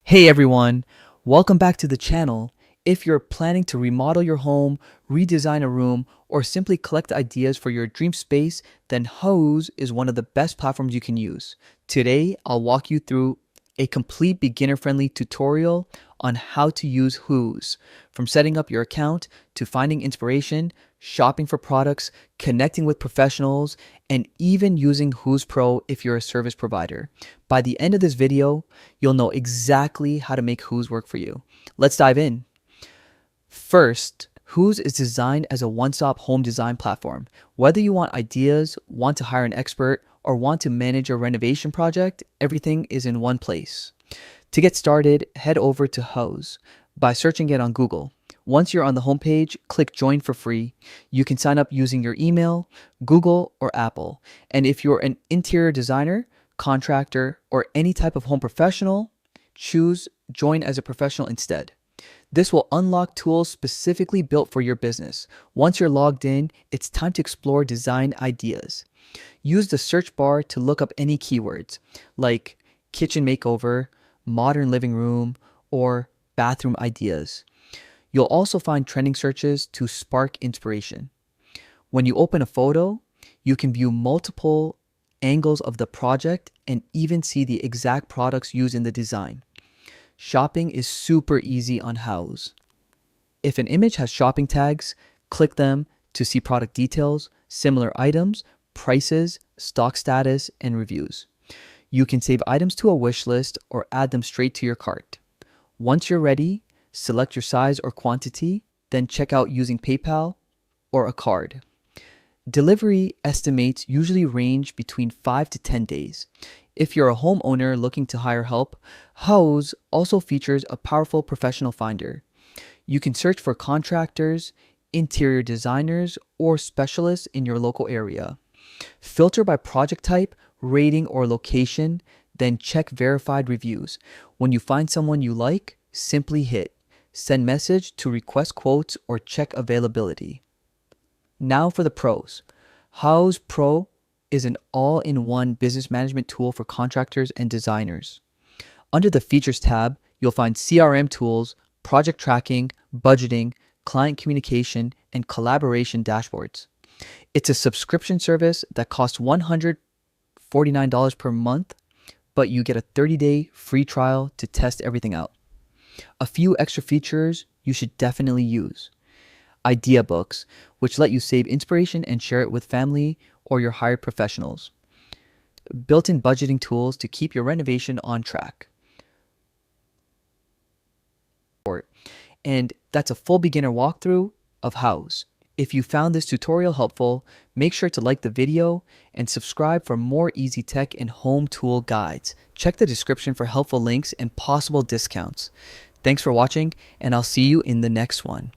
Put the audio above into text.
Hey everyone, welcome back to the channel. If you're planning to remodel your home, redesign a room, or simply collect ideas for your dream space, then Houzz is one of the best platforms you can use. Today, I'll walk you through a complete beginner-friendly tutorial on how to use Houzz, from setting up your account to finding inspiration, shopping for products, connecting with professionals, and even using Houzz Pro if you're a service provider. By the end of this video, you'll know exactly how to make Houzz work for you. Let's dive in. First, Houzz is designed as a one-stop home design platform. Whether you want ideas, want to hire an expert, or want to manage a renovation project, everything is in one place. To get started, head over to Houzz by searching it on Google. Once you're on the homepage, click Join for free. You can sign up using your email, Google, or Apple. And if you're an interior designer, contractor, or any type of home professional, choose Join as a professional instead. This will unlock tools specifically built for your business. Once you're logged in, it's time to explore design ideas. Use the search bar to look up any keywords like kitchen makeover, modern living room, or bathroom ideas. You'll also find trending searches to spark inspiration. When you open a photo, you can view multiple angles of the project and even see the exact products used in the design. Shopping is super easy on Houzz. If an image has shopping tags, click them to see product details, similar items, prices, stock status, and reviews. You can save items to a wish list or add them straight to your cart. Once you're ready, select your size or quantity, then check out using PayPal or a card. Delivery estimates usually range between 5 to 10 days. If you're a homeowner looking to hire help, Houzz also features a powerful professional finder. You can search for contractors, interior designers, or specialists in your local area. Filter by project type, rating, or location, then check verified reviews. When you find someone you like, simply hit send message to request quotes or check availability. Now for the pros. Houzz Pro is an all-in-one business management tool for contractors and designers. Under the Features tab, you'll find CRM tools, project tracking, budgeting, client communication, and collaboration dashboards. It's a subscription service that costs $149 per month, but you get a 30-day free trial to test everything out. A few extra features you should definitely use. Idea books, which let you save inspiration and share it with family or your hired professionals. Built-in budgeting tools to keep your renovation on track. And that's a full beginner walkthrough of Houzz. If you found this tutorial helpful, make sure to like the video and subscribe for more easy tech and home tool guides. Check the description for helpful links and possible discounts. Thanks for watching, and I'll see you in the next one.